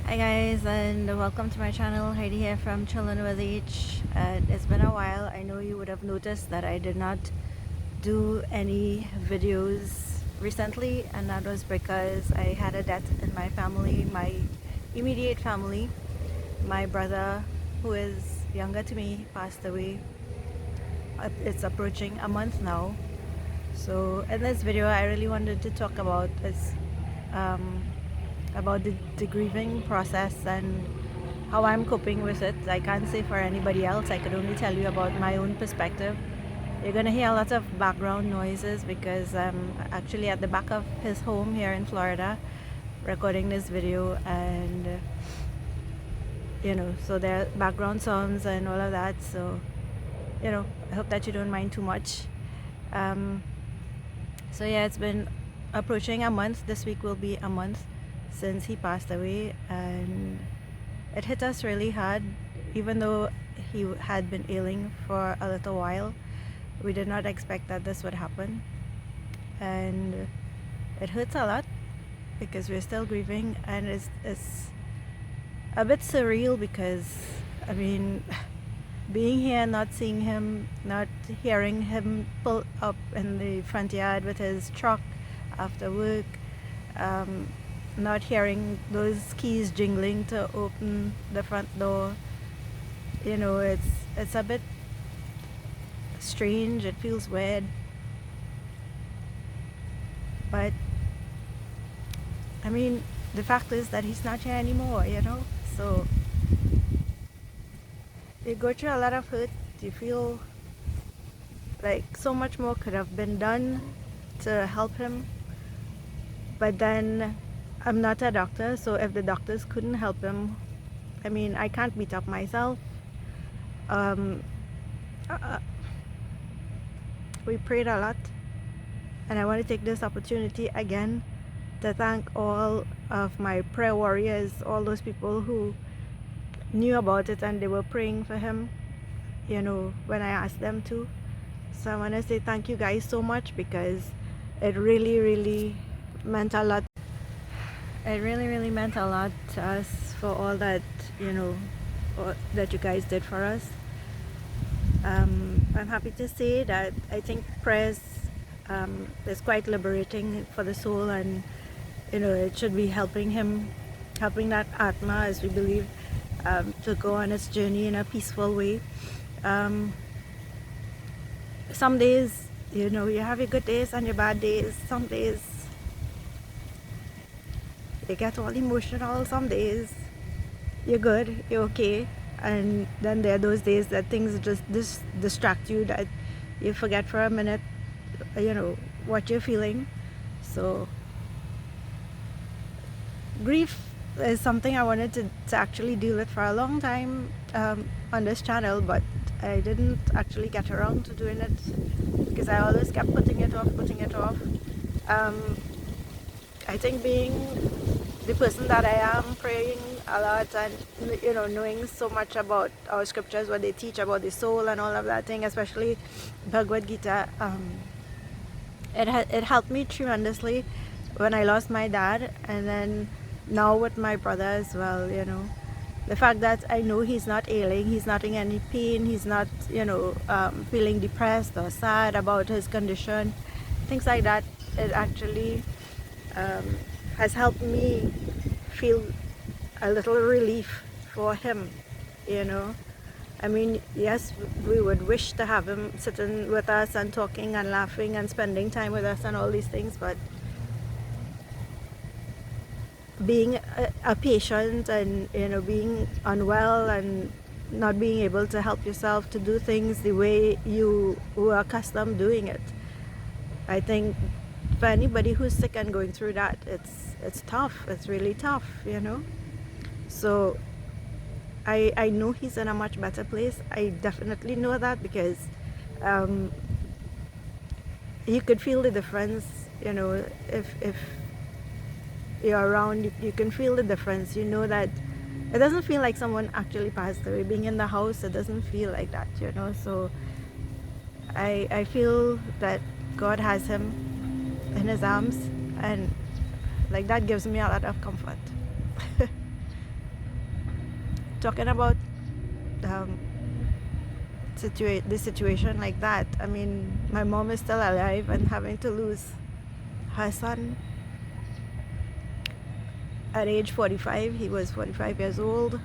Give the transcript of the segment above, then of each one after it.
Hi guys, and welcome to my channel. Heidi here from Children with H. It's been a while. I know you would have noticed that I did not do any videos recently, and that was because I had a death in my family, my immediate family. My brother, who is younger to me, passed away. It's approaching a month now. So in this video I really wanted to talk about about the grieving process and how I'm coping with it. I can't say for anybody else. I could only tell you about my own perspective. You're gonna hear a lot of background noises because I'm actually at the back of his home here in Florida recording this video, and so there are background sounds and all of that, so I hope that you don't mind too much. So yeah, it's been approaching a month. This week will be a month since he passed away, and it hit us really hard. Even though he had been ailing for a little while, we did not expect that this would happen, and it hurts a lot because we're still grieving, and it's a bit surreal because I mean being here, not seeing him, not hearing him pull up in the front yard with his truck after work, not hearing those keys jingling to open the front door. It's a bit strange. It feels weird, but I mean the fact is that he's not here anymore, so you go through a lot of hurt. You feel like so much more could have been done to help him, but then I'm not a doctor, so if the doctors couldn't help him, I mean, I can't beat up myself. We prayed a lot, and I want to take this opportunity again to thank all of my prayer warriors, all those people who knew about it and they were praying for him, when I asked them to. So I want to say thank you guys so much, because it really meant a lot. It really meant a lot to us for all that, that you guys did for us. I'm happy to say that I think prayers is quite liberating for the soul, and it should be helping that Atma, as we believe, to go on its journey in a peaceful way. Some days, you have your good days and your bad days. Some days you get all emotional. Some days you're good, you're okay, and then there are those days that things just distract you, that you forget for a minute what you're feeling. So grief is something I wanted to actually deal with for a long time on this channel, but I didn't actually get around to doing it because I always kept putting it off. I think being the person that I am, praying a lot and knowing so much about our scriptures, what they teach about the soul and all of that thing, especially Bhagavad Gita, it helped me tremendously when I lost my dad, and then now with my brother as well. The fact that I know he's not ailing, he's not in any pain, he's not feeling depressed or sad about his condition, things like that, it actually has helped me feel a little relief for him. I mean, yes, we would wish to have him sitting with us and talking and laughing and spending time with us and all these things, but being a patient and being unwell and not being able to help yourself to do things the way you were accustomed doing it, I think for anybody who's sick and going through that, it's tough. It's really tough. So I know he's in a much better place. I definitely know that, because you could feel the difference. If you're around, you can feel the difference. That it doesn't feel like someone actually passed away. Being in the house, it doesn't feel like that. So I feel that God has him in his arms, and like that gives me a lot of comfort. talking about um, the situation like that. I mean, my mom is still alive and having to lose her son at age 45. He was 45 years old.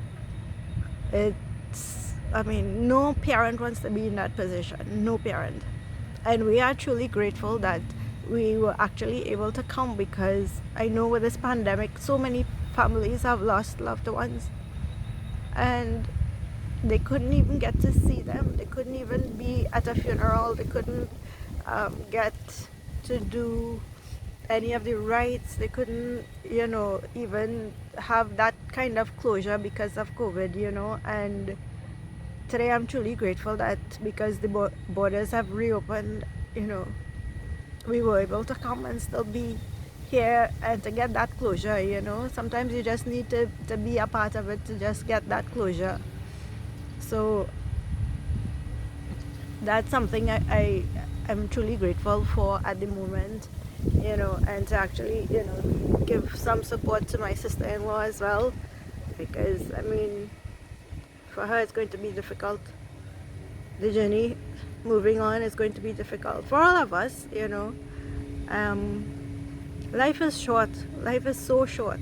I mean, no parent wants to be in that position. No parent. And we are truly grateful that we were actually able to come, because I know with this pandemic, so many families have lost loved ones. And they couldn't even get to see them. They couldn't even be at a funeral. They couldn't get to do any of the rites. They couldn't, even have that kind of closure because of COVID. And today I'm truly grateful that because the borders have reopened, we were able to come and still be here and to get that closure. Sometimes you just need to be a part of it to just get that closure. So that's something I am truly grateful for at the moment, and to actually, give some support to my sister-in-law as well, because I mean, for her it's going to be difficult. The journey moving on is going to be difficult for all of us. Life is short. Life is so short,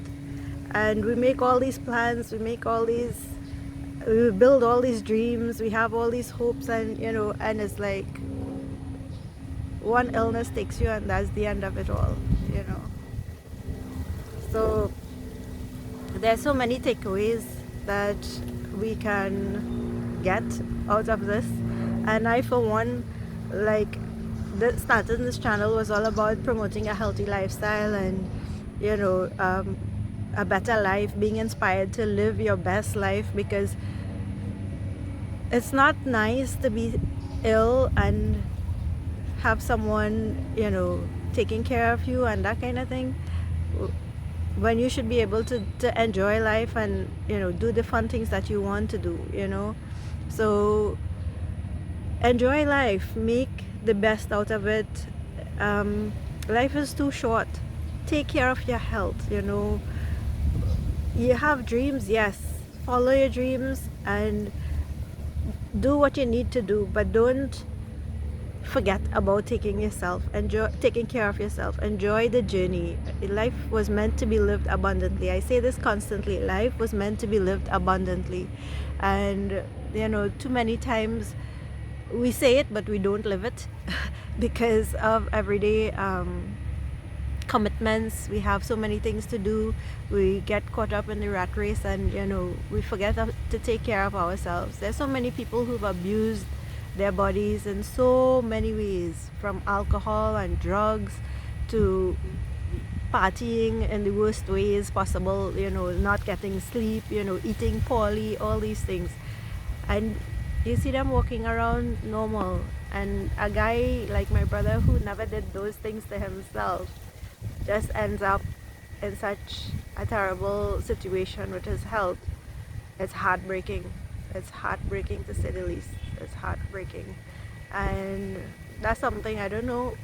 and we make all these plans, we build all these dreams, we have all these hopes, and and it's like one illness takes you and that's the end of it all. So there's so many takeaways that we can get out of this, and I, for one, like, starting this channel was all about promoting a healthy lifestyle and a better life, being inspired to live your best life, because it's not nice to be ill and have someone taking care of you and that kind of thing, when you should be able to enjoy life and do the fun things that you want to do. So enjoy life, make the best out of it. Life is too short. Take care of your health. You have dreams, yes, follow your dreams and do what you need to do, but don't forget about taking care of yourself. Enjoy the journey. Life was meant to be lived abundantly. I say this constantly. Life was meant to be lived abundantly, and too many times we say it but we don't live it because of everyday commitments. We have so many things to do. We get caught up in the rat race, and we forget to take care of ourselves. There's so many people who've abused their bodies in so many ways, from alcohol and drugs to partying in the worst ways possible, not getting sleep, eating poorly, all these things. And you see them walking around normal, and a guy like my brother, who never did those things to himself, just ends up in such a terrible situation with his health. It's heartbreaking. It's heartbreaking, to say the least. It's heartbreaking. And that's something, I don't know,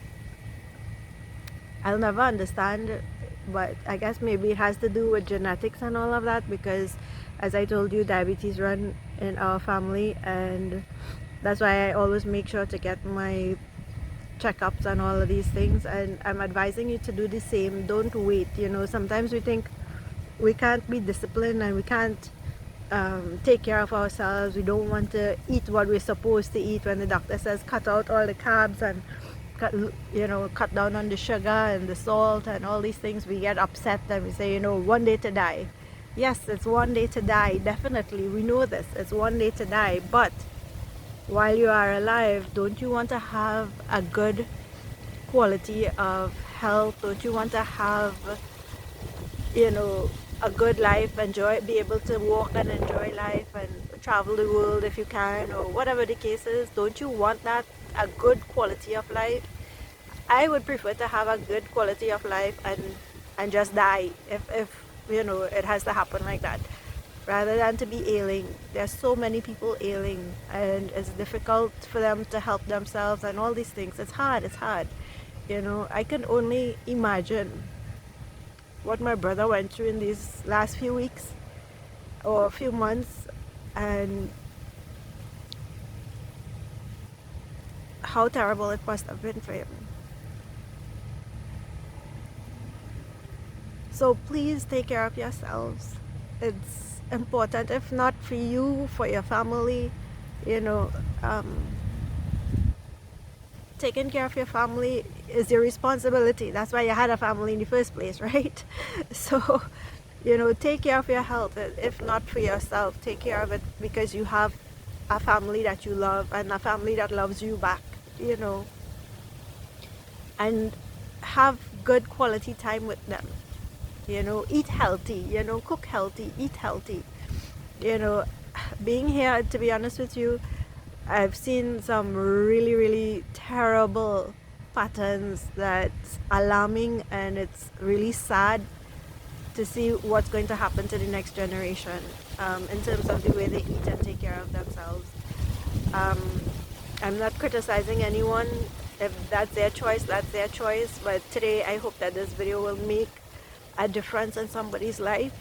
I'll never understand, but I guess maybe it has to do with genetics and all of that, because as I told you, diabetes run in our family, and that's why I always make sure to get my checkups and all of these things, and I'm advising you to do the same. Don't wait. Sometimes we think we can't be disciplined and we can't take care of ourselves. We don't want to eat what we're supposed to eat when the doctor says cut out all the carbs and cut down on the sugar and the salt and all these things. We get upset and we say, one day to die. Yes, it's one day to die, definitely. We know this. It's one day to die, but while you are alive, don't you want to have a good quality of health? Don't you want to have a good life, be able to walk and enjoy life and travel the world if you can, or whatever the case is? Don't you want that, a good quality of life? I would prefer to have a good quality of life and just die if it has to happen like that, rather than to be ailing. There's so many people ailing, and it's difficult for them to help themselves and all these things. It's hard. I can only imagine what my brother went through in these last few weeks or a few months. and how terrible it must have been for him. So please take care of yourselves. It's important, if not for you, for your family, you know, taking care of your family is your responsibility. That's why you had a family in the first place, right? So, take care of your health. If not for yourself, take care of it because you have a family that you love and a family that loves you back, and have good quality time with them. Eat healthy, cook healthy, eat healthy. Being here, to be honest with you, I've seen some really, really terrible patterns that's alarming, and it's really sad to see what's going to happen to the next generation in terms of the way they eat and take care of themselves. I'm not criticizing anyone. If that's their choice, that's their choice. But today, I hope that this video will make a difference in somebody's life.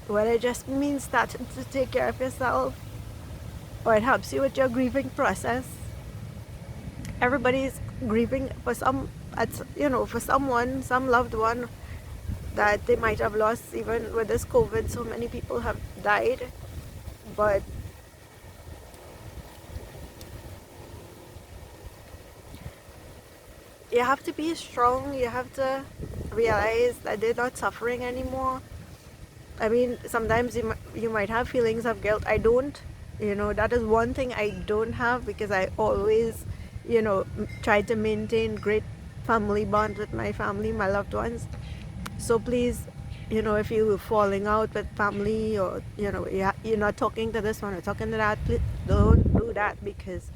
Whether it just means starting to take care of yourself, or it helps you with your grieving process. Everybody's grieving for for someone, some loved one that they might have lost. Even with this COVID, so many people have died. But you have to be strong. You have to realize that they're not suffering anymore. I mean, sometimes you might have feelings of guilt. I don't. That is one thing I don't have, because I always, try to maintain great family bonds with my family, my loved ones. So please, if you're falling out with family, or, you're not talking to this one or talking to that, please don't do that, because,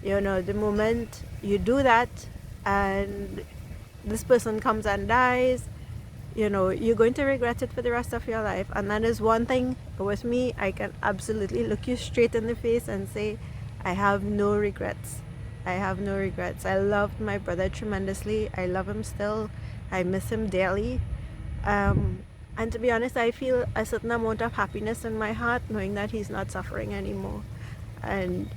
the moment you do that and this person comes and dies, you're going to regret it for the rest of your life. And that is one thing with me. I can absolutely look you straight in the face and say, I have no regrets. I have no regrets. I loved my brother tremendously. I love him still. I miss him dearly. And to be honest, I feel a certain amount of happiness in my heart knowing that he's not suffering anymore. And,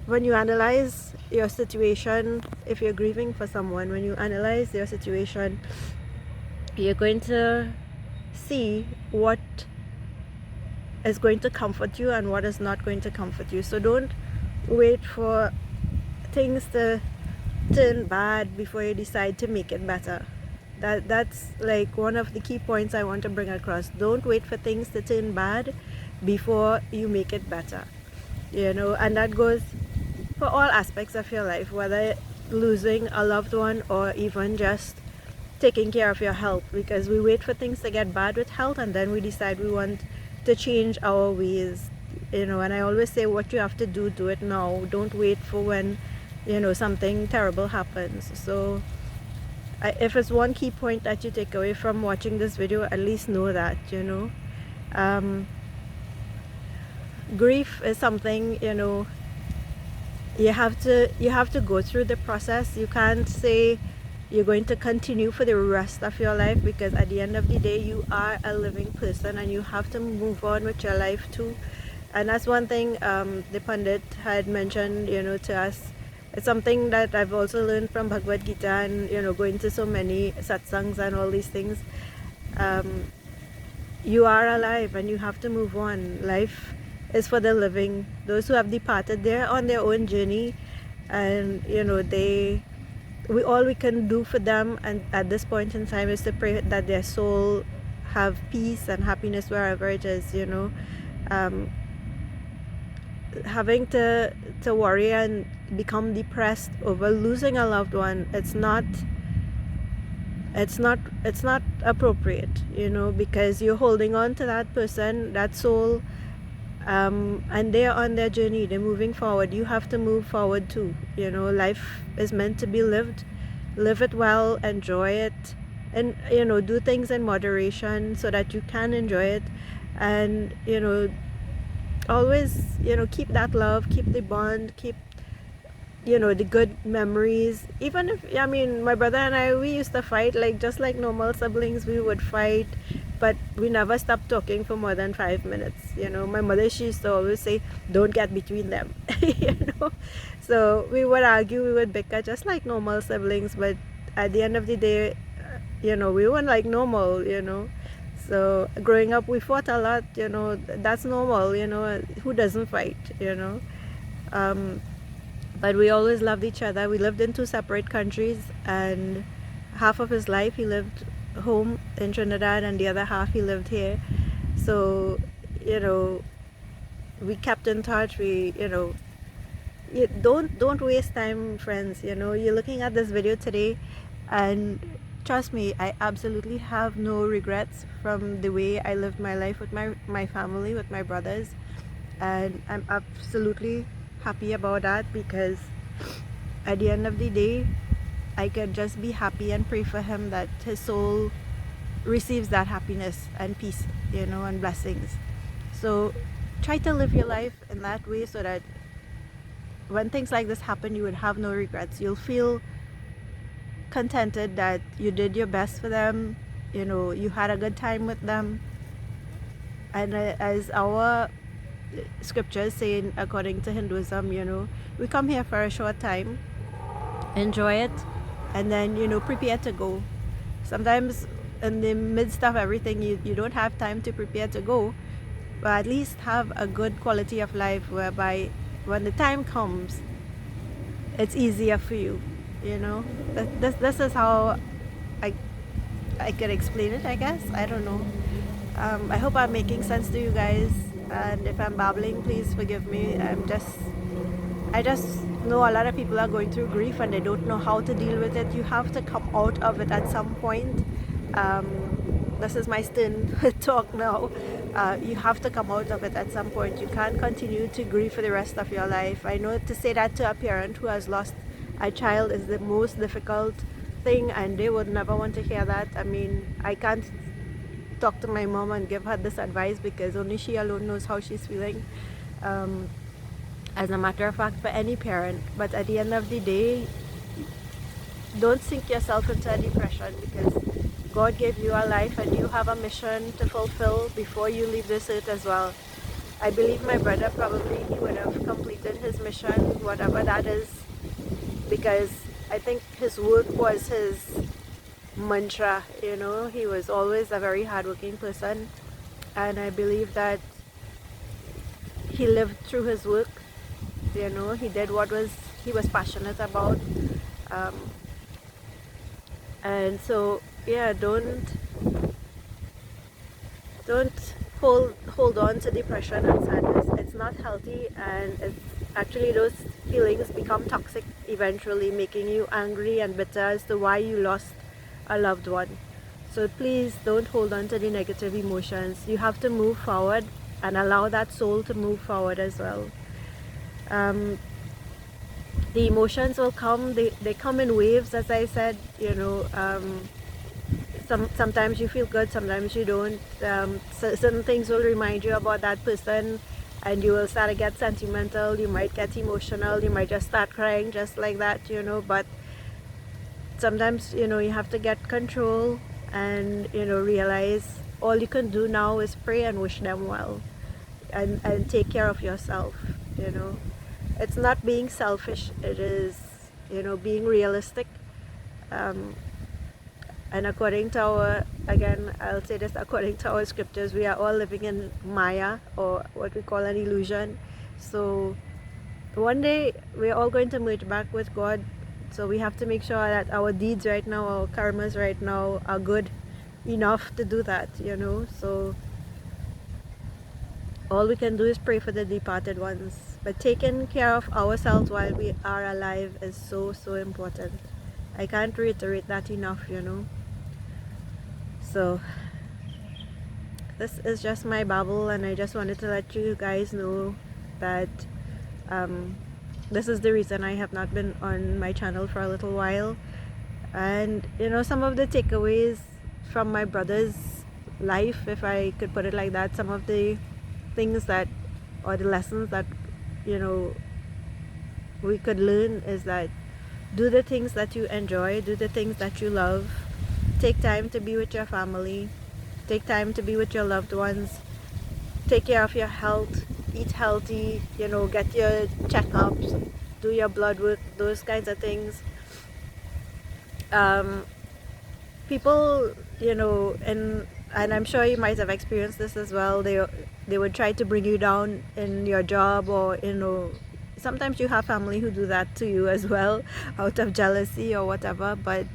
when you analyze your situation, if you're grieving for someone, when you analyze your situation, you're going to see what is going to comfort you and what is not going to comfort you. So don't wait for things to turn bad before you decide to make it better. That's like one of the key points I want to bring across. Don't wait for things to turn bad before you make it better. And that goes for all aspects of your life, whether losing a loved one or even just taking care of your health, because we wait for things to get bad with health and then we decide we want to change our ways. And I always say, what you have to do, do it now. Don't wait for when something terrible happens. So if it's one key point that you take away from watching this video, at least know that grief is something you have to go through the process. You can't say you're going to continue for the rest of your life, because at the end of the day, you are a living person and you have to move on with your life too. And that's one thing the Pandit had mentioned to us. It's something that I've also learned from Bhagavad Gita and going to so many satsangs and all these things. You are alive and you have to move on. Life is for the living. Those who have departed, they're on their own journey, and all we can do for them and at this point in time is to pray that their soul have peace and happiness wherever it is. Having to worry and become depressed over losing a loved one, it's not appropriate, because you're holding on to that person, that soul, and they're on their journey, they're moving forward. You have to move forward too. Life is meant to be lived. Live it well, enjoy it, and do things in moderation so that you can enjoy it. And always keep that love, keep the bond, keep the good memories. Even if, my brother and I, we used to fight just like normal siblings. We would fight but we never stopped talking for more than 5 minutes. You know, my mother, she used to always say, don't get between them. You know, so we would argue, we would bicker just like normal siblings, but at the end of the day, you know, we weren't like normal, you know. So growing up, we fought a lot, you know. That's normal, you know. Who doesn't fight, you know? But we always loved each other. We lived in two separate countries, and half of his life he lived home in Trinidad, and the other half he lived here. So, you know, we kept in touch. We, you know, don't waste time, friends. You know, you're looking at this video today, and trust me, I absolutely have no regrets from the way I lived my life with my family, with my brothers, and I'm absolutely happy about that, because at the end of the day, I could just be happy and pray for him that his soul receives that happiness and peace, you know, and blessings. So try to live your life in that way, so that when things like this happen, you would have no regrets. You'll feel contented that you did your best for them, you know, you had a good time with them. And as our scriptures say, according to Hinduism, you know, we come here for a short time, enjoy it, and then, you know, prepare to go. Sometimes in the midst of everything, you don't have time to prepare to go, but at least have a good quality of life whereby when the time comes, it's easier for you, you know. This is how I could explain it, I guess. I don't know. I hope I'm making sense to you guys, and if I'm babbling, please forgive me. I just know a lot of people are going through grief and they don't know how to deal with it. You have to come out of it at some point. This is my stern talk now. You have to come out of it at some point. You can't continue to grieve for the rest of your life. I know to say that to a parent who has lost a child is the most difficult thing, and they would never want to hear that. I mean, I can't talk to my mom and give her this advice, because only she alone knows how she's feeling. As a matter of fact, for any parent. But at the end of the day, don't sink yourself into a depression, because God gave you a life and you have a mission to fulfill before you leave this earth as well. I believe my brother probably he would have completed his mission, whatever that is, because I think his work was his mantra, you know. He was always a very hardworking person, and I believe that he lived through his work, you know. He did what he was passionate about, and so yeah, don't hold on to depression and sadness. It's not healthy, and it's actually, those feelings become toxic eventually, making you angry and bitter as to why you lost a loved one. So please don't hold on to the negative emotions. You have to move forward and allow that soul to move forward as well. The emotions will come, they come in waves, as I said, you know. Sometimes you feel good, sometimes you don't. So certain things will remind you about that person, and you will start to get sentimental, you might get emotional, you might just start crying just like that, you know. But sometimes, you know, you have to get control and, you know, realize all you can do now is pray and wish them well, and take care of yourself, you know. It's not being selfish, it is, you know, being realistic. And according to our, again, I'll say this, according to our scriptures, we are all living in Maya, or what we call an illusion. So one day we're all going to merge back with God. So we have to make sure that our deeds right now, our karmas right now, are good enough to do that, you know. So all we can do is pray for the departed ones. But taking care of ourselves while we are alive is so important. I can't reiterate that enough, you know. So this is just my babble, and I just wanted to let you guys know that this is the reason I have not been on my channel for a little while. And, you know, some of the takeaways from my brother's life, if I could put it like that, some of the things that, or the lessons that, you know, we could learn is that do the things that you enjoy, do the things that you love, take time to be with your family, Take time to be with your loved ones. Take care of your health. Eat healthy. Get your checkups. Do your blood work. Those kinds of things. Um, People, and I'm sure you might have experienced this as well. They would try to bring you down in your job, or sometimes you have family who do that to you as well, out of jealousy or whatever. But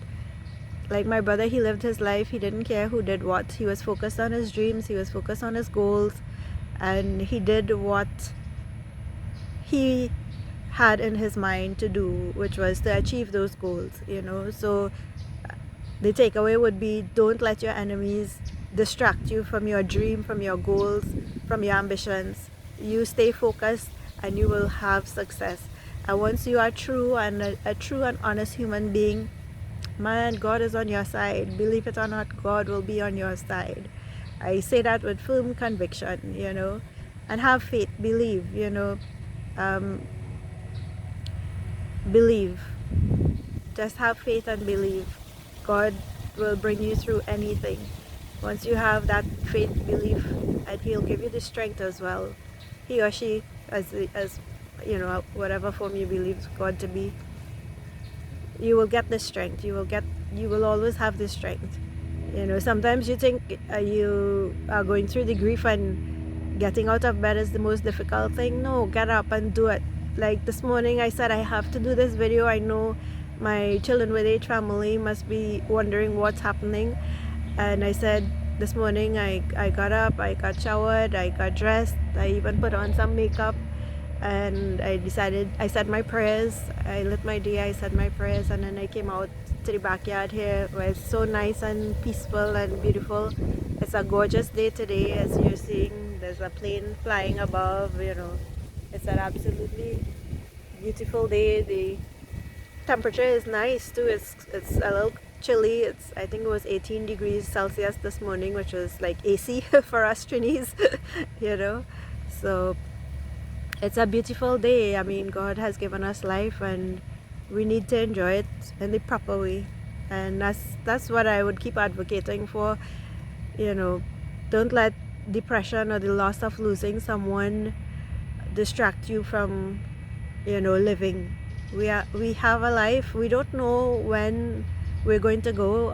like my brother, he lived his life. He didn't care who did what. He was focused on his dreams. He was focused on his goals, and he did what he had in his mind to do, which was to achieve those goals. So the takeaway would be, don't let your enemies distract you from your dream, from your goals, from your ambitions. You stay focused and you will have success. And once you are true and a true and honest human being, man, God is on your side. Believe it or not, God will be on your side. I say that with firm conviction, and have faith, believe, believe. Just have faith and believe. God will bring you through anything. Once you have that faith, belief, and He'll give you the strength as well. He or she, as whatever form you believe God to be, you will get the strength. You will always have the strength. Sometimes you think you are going through the grief and getting out of bed is the most difficult thing. No, get up and do it. Like this morning, I said I have to do this video. I know my children with age family must be wondering what's happening, and I said this morning I got up, I got showered, I got dressed, I even put on some makeup, and I said my prayers. I lit my day, I said my prayers, and then I came out to the backyard here where it's so nice and peaceful and beautiful. It's a gorgeous day today, as you're seeing. There's a plane flying above. It's an absolutely beautiful day. The temperature is nice too. It's a little chilly. I think it was 18 degrees Celsius this morning, which was like AC for us Trinis. So it's a beautiful day. I mean, God has given us life and we need to enjoy it in the proper way, and that's what I would keep advocating for. Don't let depression or the loss of losing someone distract you from living. We have a life. We don't know when we're going to go.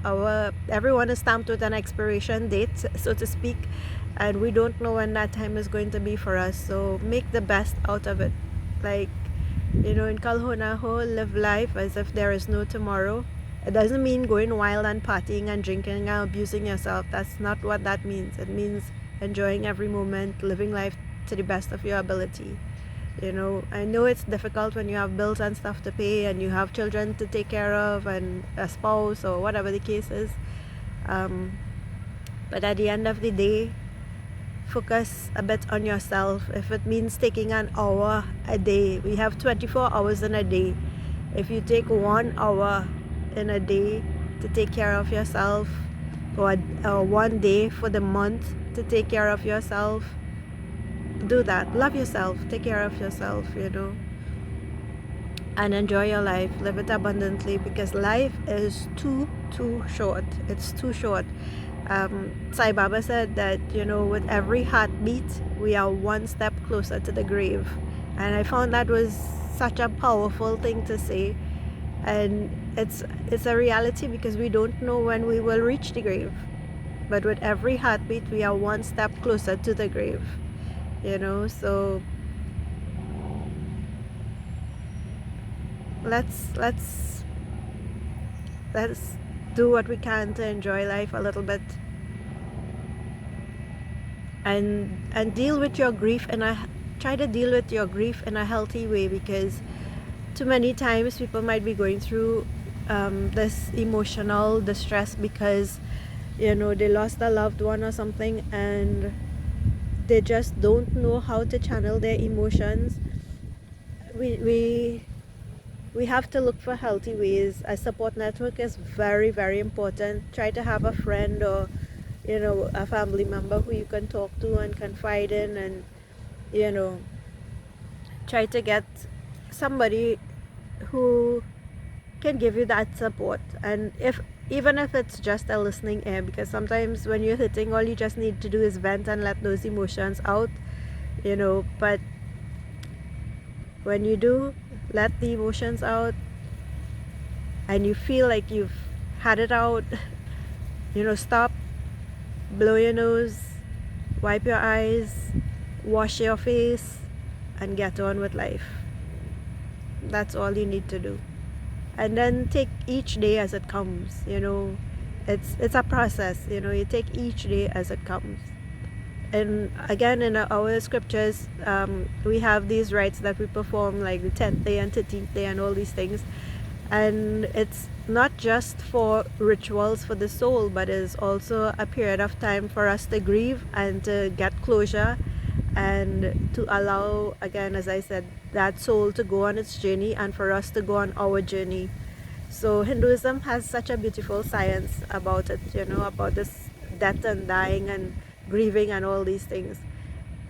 Everyone is stamped with an expiration date, so to speak, and we don't know when that time is going to be for us. So make the best out of it. Like, in Kalhonaho, live life as if there is no tomorrow. It doesn't mean going wild and partying and drinking and abusing yourself. That's not what that means. It means enjoying every moment, living life to the best of your ability. I know it's difficult when you have bills and stuff to pay and you have children to take care of and a spouse or whatever the case is. But at the end of the day, focus a bit on yourself. If it means taking an hour a day, we have 24 hours in a day. If you take 1 hour in a day to take care of yourself, or 1 day for the month to take care of yourself, do that. Love yourself, take care of yourself, and enjoy your life. Live it abundantly, because life is too short. It's too short. Sai Baba said that with every heartbeat we are one step closer to the grave, and I found that was such a powerful thing to say. And it's a reality, because we don't know when we will reach the grave, but with every heartbeat we are one step closer to the grave. So let's do what we can to enjoy life a little bit, and deal with your grief, and try to deal with your grief in a healthy way, because too many times people might be going through this emotional distress because they lost a loved one or something, and they just don't know how to channel their emotions. We have to look for healthy ways. A support network is very, very important. Try to have a friend or a family member who you can talk to and confide in, and try to get somebody who can give you that support. And if even if it's just a listening ear, because sometimes when you're hurting, all you just need to do is vent and let those emotions out, you know. But when you do let the emotions out and you feel like you've had it out, you know, stop, blow your nose, wipe your eyes, wash your face, and get on with life. That's all you need to do. And then take each day as it comes, you know. It's a process, you know. You take each day as it comes. And again, in our scriptures, we have these rites that we perform, like the 10th day and 13th day and all these things. And it's not just for rituals for the soul, but is also a period of time for us to grieve and to get closure, and to allow, again, as I said, that soul to go on its journey and for us to go on our journey. So Hinduism has such a beautiful science about it, you know, about this death and dying and grieving and all these things.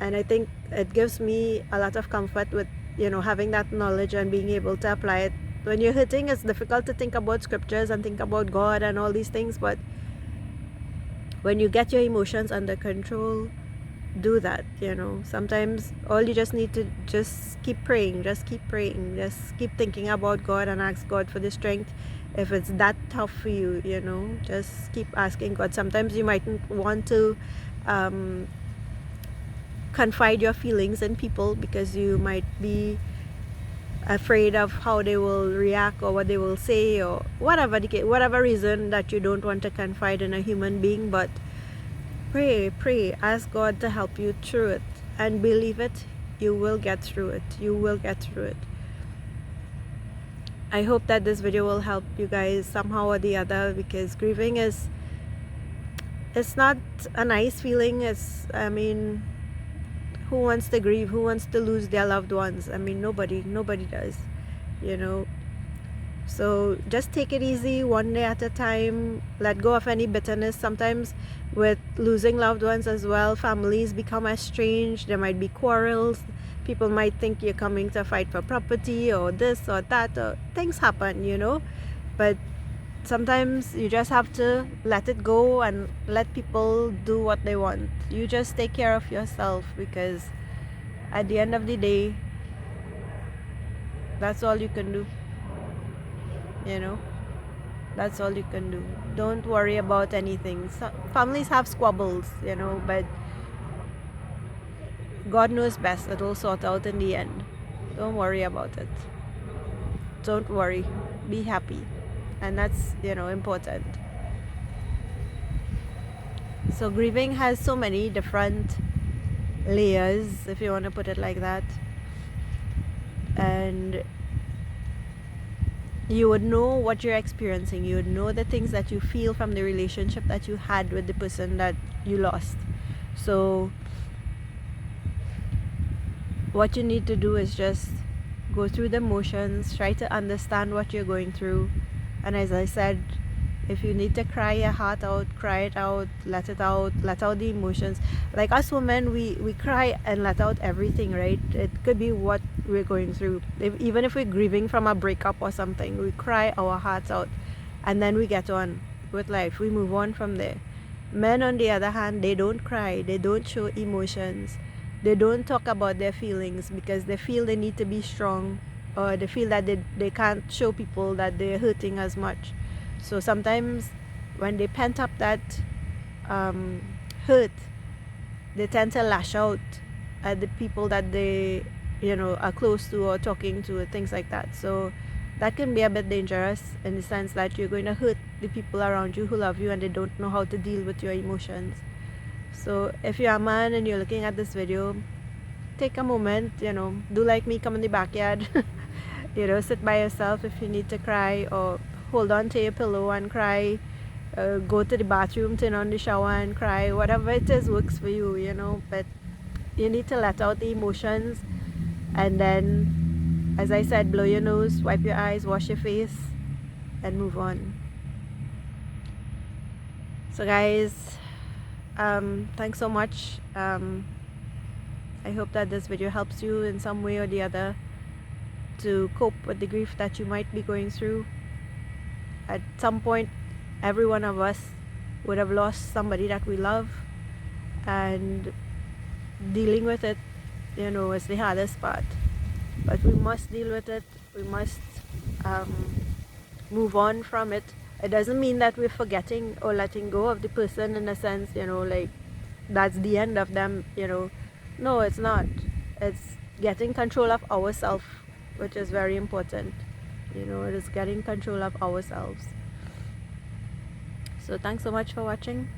And I think it gives me a lot of comfort with, you know, having that knowledge and being able to apply it. When you're hurting, it's difficult to think about scriptures and think about God and all these things, but when you get your emotions under control, do that, you know. Sometimes all you just need to just keep praying, just keep thinking about God and ask God for the strength. If it's that tough for you, you know, just keep asking God. Sometimes you mightn't want to confide your feelings in people because you might be afraid of how they will react or what they will say, or whatever reason that you don't want to confide in a human being. But pray, ask God to help you through it, and believe it, you will get through it. I hope that this video will help you guys somehow or the other, because grieving it's not a nice feeling. I mean, who wants to grieve? Who wants to lose their loved ones? I mean, nobody does, you know. So just take it easy, one day at a time. Let go of any bitterness. Sometimes with losing loved ones as well, families become estranged. There might be quarrels. People might think you're coming to fight for property or this or that, or things happen, you know. But sometimes you just have to let it go and let people do what they want. You just take care of yourself, because at the end of the day, that's all you can do, you know. That's all you can do. Don't worry about anything. Families have squabbles, you know, but God knows best. It'll sort out in the end. Don't worry about it. Don't worry. Be happy. And that's, you know, important. So grieving has so many different layers, if you want to put it like that. And you would know what you're experiencing. You would know the things that you feel from the relationship that you had with the person that you lost. So what you need to do is just go through the motions, try to understand what you're going through. And as I said, if you need to cry your heart out, cry it out, let out the emotions. Like us women, we cry and let out everything, right? It could be what we're going through. Even if we're grieving from a breakup or something, we cry our hearts out, and then we get on with life. We move on from there. Men, on the other hand, they don't cry, they don't show emotions, they don't talk about their feelings, because they feel they need to be strong, or they feel that they can't show people that they're hurting as much. So sometimes when they pent up that hurt, they tend to lash out at the people that they, you know, are close to or talking to, things like that. So that can be a bit dangerous, in the sense that you're going to hurt the people around you who love you, and they don't know how to deal with your emotions. So if you're a man and you're looking at this video, take a moment, you know, do like me, come in the backyard, you know, sit by yourself if you need to cry, or hold on to your pillow and cry, go to the bathroom, turn on the shower and cry. Whatever it is works for you, you know. But you need to let out the emotions, and then, as I said, blow your nose, wipe your eyes, wash your face, and move on. So guys, thanks so much. I hope that this video helps you in some way or the other to cope with the grief that you might be going through. At some point, Every one of us would have lost somebody that we love, and dealing with it, is the hardest part. But we must deal with it. We must move on from it. It doesn't mean that we're forgetting or letting go of the person in a sense, like that's the end of them, No, it's not. It's getting control of ourselves, which is very important. It is getting control of ourselves. So thanks so much for watching.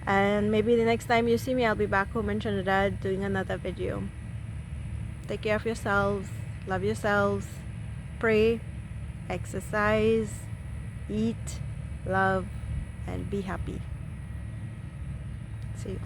And maybe the next time you see me, I'll be back home in Trinidad doing another video. Take care of yourselves. Love yourselves. Pray. Exercise. Eat. Love. And be happy. See you.